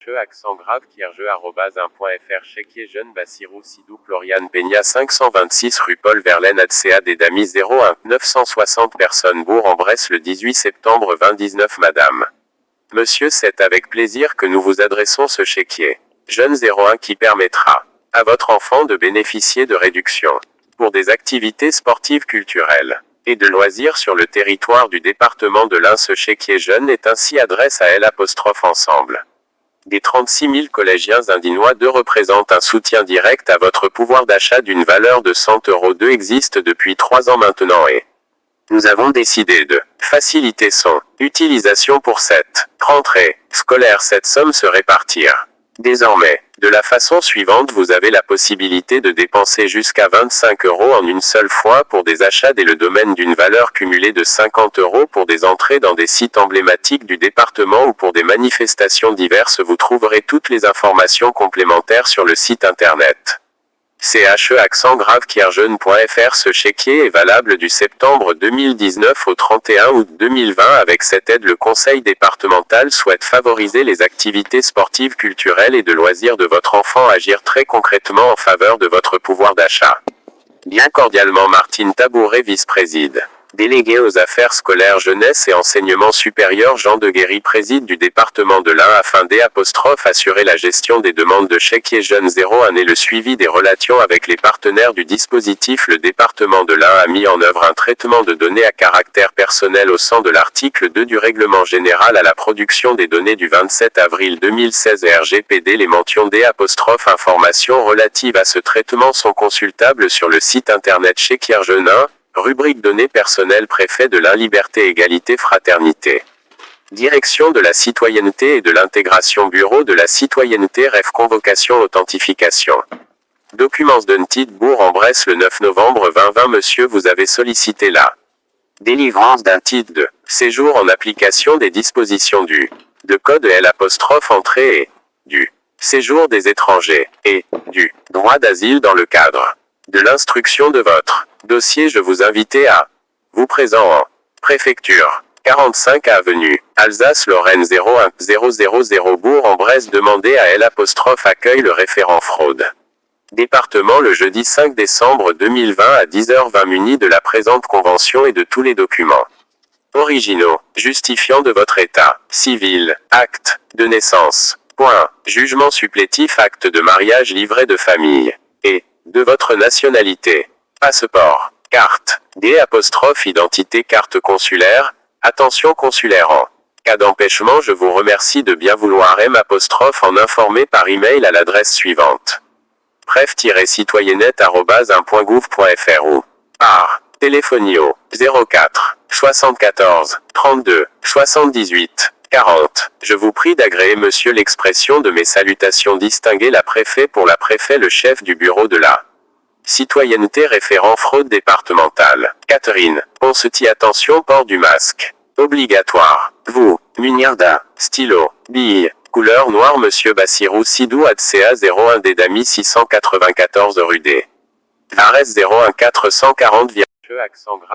Accent grave Kierge @1.fr Chéquier Jeune Bassirou Sidou Floriane Peña 526 rue Paul Verlaine ADCA des Damis 01 960 personnes Bourg-en-Bresse le 18 septembre 2019 Madame. Monsieur, c'est avec plaisir que nous vous adressons ce chéquier Jeune 01 qui permettra à votre enfant de bénéficier de réductions pour des activités sportives culturelles et de loisirs sur le territoire du département de l'Ain. Ce chéquier jeune est ainsi adresse à L' ensemble. Des 36 000 collégiens indinois représentent un soutien direct à votre pouvoir d'achat d'une valeur de 100 € existe depuis 3 ans maintenant et nous avons décidé de faciliter son utilisation pour cette rentrée scolaire. Cette somme se répartir désormais de la façon suivante: vous avez la possibilité de dépenser jusqu'à 25 € en une seule fois pour des achats dès le domaine d'une valeur cumulée de 50 € pour des entrées dans des sites emblématiques du département ou pour des manifestations diverses. Vous trouverez toutes les informations complémentaires sur le site internet che-kierjeune.fr. Ce chéquier est valable du septembre 2019 au 31 août 2020. Avec cette aide, le conseil départemental souhaite favoriser les activités sportives, culturelles et de loisirs de votre enfant, agir très concrètement en faveur de votre pouvoir d'achat. Bien cordialement Martine Tabouret, vice-présidente déléguée aux affaires scolaires, jeunesse et enseignement supérieur. Jean Deguéry, président du département de l'Ain, afin d'assurer la gestion des demandes de chéquier jeune 01 et le suivi des relations avec les partenaires du dispositif. Le département de l'Ain a mis en œuvre un traitement de données à caractère personnel au sens de l'article 2 du règlement général à la production des données du 27 avril 2016 et RGPD. Les mentions informations relatives à ce traitement sont consultables sur le site internet chéquier jeune 1. Rubrique données personnelles, préfet de l'Ain, liberté, égalité, fraternité. Direction de la citoyenneté et de l'intégration, bureau de la citoyenneté, ref convocation, authentification. Documents d'Untid Bourg-en-Bresse le 9 novembre 2020. Monsieur, vous avez sollicité la délivrance d'un titre de séjour en application des dispositions du code L' entrée et du séjour des étrangers et du droit d'asile dans le cadre de l'instruction de votre dossier. Je vous invite à vous présenter en préfecture 45 avenue Alsace-Lorraine 01000 Bourg-en-Bresse. Demandez à L' accueil le référent fraude département le jeudi 5 décembre 2020 à 10h20 muni de la présente convention et de tous les documents originaux justifiant de votre état civil, acte de naissance, jugement supplétif, acte de mariage, livret de famille et de votre nationalité, passeport, carte, identité, carte consulaire. Attention consulaire en cas d'empêchement. Je vous remercie de bien vouloir en informer par email à l'adresse suivante: pref-citoyennette@1.gouv.fr ou par téléphonie au 04 74 32 78 40. Je vous prie d'agréer, monsieur, l'expression de mes salutations distinguées. La préfet pour la préfet, le chef du bureau de la citoyenneté, référent fraude départementale, Catherine Ponseti. Attention, port du masque obligatoire. Vous munir d'un stylo, bille, couleur noire. Monsieur Bassirou Sidou ADCA 01 des Damis 694 rue des Arès 01 440. Accent grave.